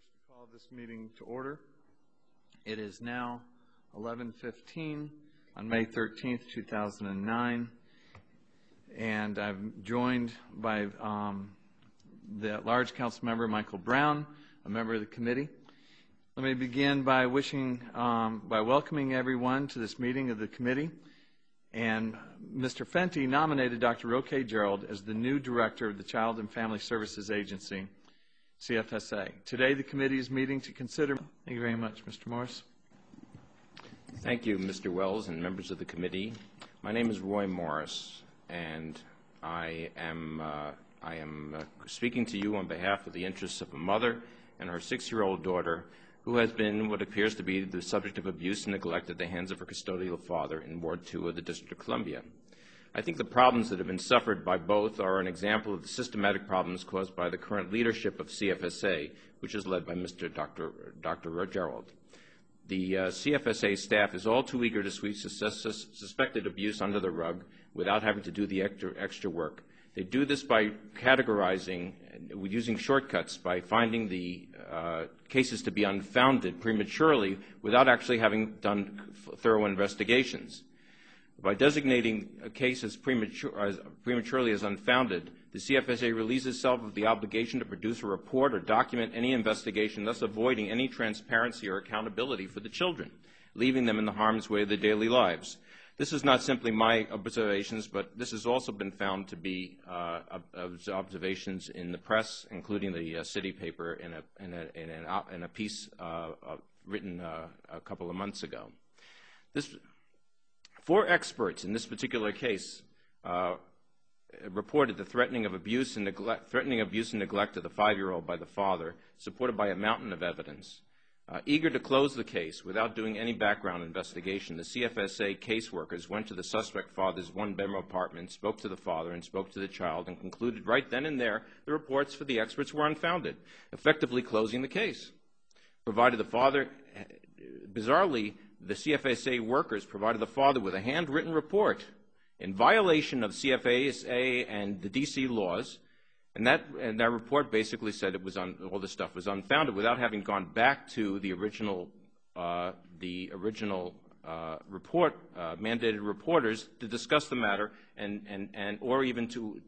to call this meeting to order. It is now 11:15 on May 13th, 2009, and I'm joined by the at-large council member Michael Brown, a member of the committee. Let me begin by welcoming everyone to this meeting of the committee. And Mr. Fenty nominated Dr. Roque Gerald as the new director of the Child and Family Services Agency, CFSA. Today, the committee is meeting to consider. Thank you very much, Mr. Morris. Thank you, Mr. Wells and members of the committee. My name is Roy Morris, and I am speaking to you on behalf of the interests of a mother and her 6-year-old daughter who has been what appears to be the subject of abuse and neglect at the hands of her custodial father in Ward 2 of the District of Columbia. I think the problems that have been suffered by both are an example of the systematic problems caused by the current leadership of CFSA, which is led by Dr. Gerald. The CFSA staff is all too eager to sweep suspected abuse under the rug without having to do the extra work. They do this by categorizing, using shortcuts, by finding the cases to be unfounded prematurely without actually having done thorough investigations. By designating a case as prematurely as unfounded, the CFSA relieves itself of the obligation to produce a report or document any investigation, thus avoiding any transparency or accountability for the children, leaving them in the harm's way of their daily lives. This is not simply my observations, but this has also been found to be observations in the press, including the city paper in a piece written a couple of months ago. 4 experts in this particular case reported the threatening abuse and neglect of the 5-year-old by the father, supported by a mountain of evidence. Eager to close the case without doing any background investigation, the CFSA caseworkers went to the suspect father's one-bedroom apartment, spoke to the father and spoke to the child, and concluded right then and there the reports for the experts were unfounded, effectively closing the case. Bizarrely, the CFSA workers provided the father with a handwritten report in violation of CFSA and the D.C. laws. And that report basically said all this stuff was unfounded without having gone back to the original report, mandated reporters to discuss the matter or even to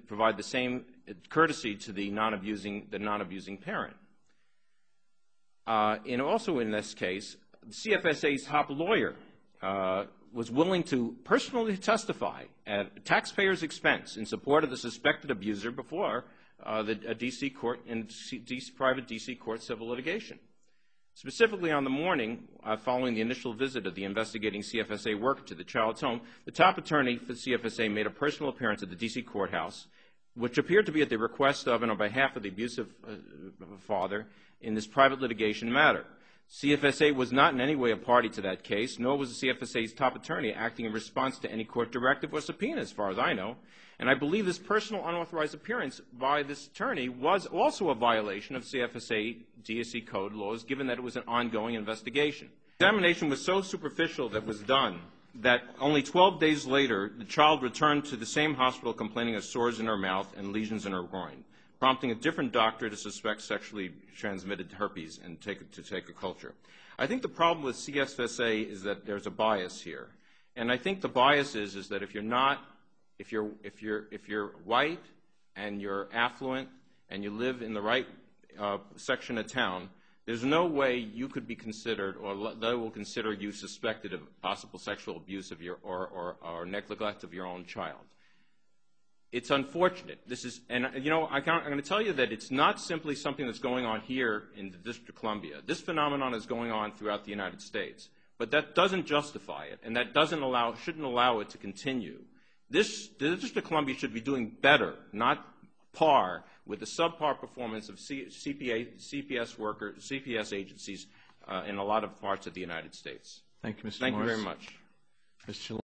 provide the same courtesy to the non-abusing parent. Also in this case, the CFSA's top lawyer was willing to personally testify at taxpayers' expense in support of the suspected abuser before a D.C. court in private D.C. court civil litigation. Specifically on the morning following the initial visit of the investigating CFSA worker to the child's home, the top attorney for CFSA made a personal appearance at the D.C. courthouse, which appeared to be at the request of and on behalf of the abusive father in this private litigation matter. CFSA was not in any way a party to that case, nor was the CFSA's top attorney acting in response to any court directive or subpoena, as far as I know. And I believe this personal unauthorized appearance by this attorney was also a violation of CFSA DSC code laws, given that it was an ongoing investigation. The examination was so superficial that was done that only 12 days later, the child returned to the same hospital complaining of sores in her mouth and lesions in her groin, prompting a different doctor to suspect sexually transmitted herpes and to take a culture. I think the problem with CFSA is that there's a bias here, and I think the bias is that if you're white and you're affluent and you live in the right section of town, there's no way you could be considered, or they will consider you suspected of possible sexual abuse of or neglect of your own child. It's unfortunate. I'm going to tell you that it's not simply something that's going on here in the District of Columbia. This phenomenon is going on throughout the United States, but that doesn't justify it, and that shouldn't allow it to continue. The District of Columbia should be doing better, not par, with the subpar performance of CPS agencies in a lot of parts of the United States. Thank you, Mr. Morris. Thank you very much. Mr.